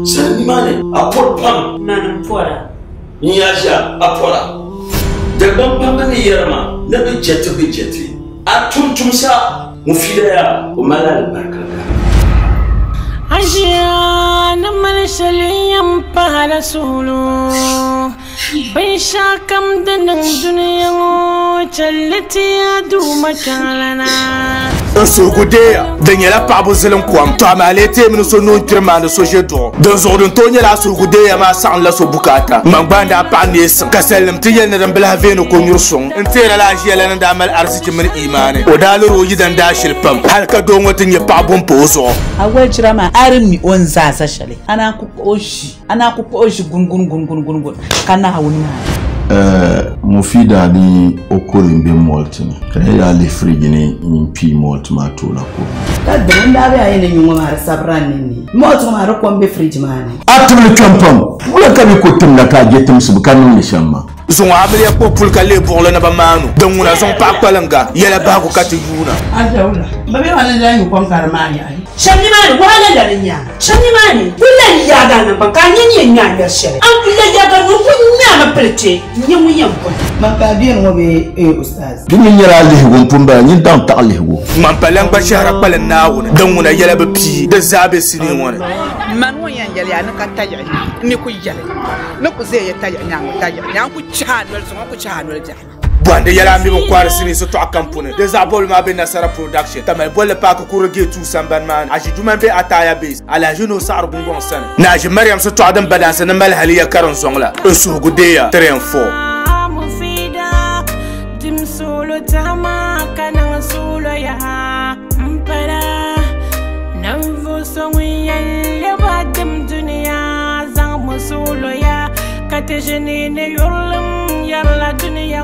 Sani mane apor pam nan pora ni aja apora da ban bangane yarma na bi jeti atuntum sa mufida ya umala barkaka ajiya na malshaliyam pa rasulu bai sha kam da nan duniya challati ya du makalana Sogodeya danyela pabu zilim kwam to amalete min so non kirma na so jedo dan zordon to nyela sogodeya ma san la so bukata mangbanda pa nes kaselim tiyen na bla veno ko nyursun intera la jela na damal arziki min imani o daloro yidan da shilpam halka don watin ya pabun pozo awajira ma armi on zaza shale ana ku oshi gungun kana hawunna Mufida ni okorimbe moltini kaya le frigini impi molt matula ko kadda nda ba yayin nyuma har sabran ni molt ma ro kombe frige mane atul chompam wala kabi ko tumna ka jetum subkanu ni shamma zonga abele ko pulka le borla na ba manu dan wona zon pa kwalanga yela ba ko kati yuna ajaula babe wala da yi kon karmani ai shani mani wala da nya shani mani kullani ya ga nan ba kan yin nya da shari an kullani ya ga no kunya ma pete nyimu yampo makabien mo be ustaz dumi yara le gon pumba nyin dan ta le go man palang ba shara palan nawuna dan wona yela ba pi da zabe sini wona man won yan yele an ka tayi ni ku yele no ku zai ya tayi nya ku chanwel so ku chanwel ja Bwande yala mi bon kwara sini so to akampune des abol ma be nasara production tamay bolle pa ko roge tout samban man aji duma be ataya base ala juno sar bungon san na ji maryam so to adam badansa na mal haliya karon songla so gudeya 3 4 mufida dim solo tama kana solo ya mpara namvo songi yalle badem dunya zang solo ya katejene ne yolam yalla dunya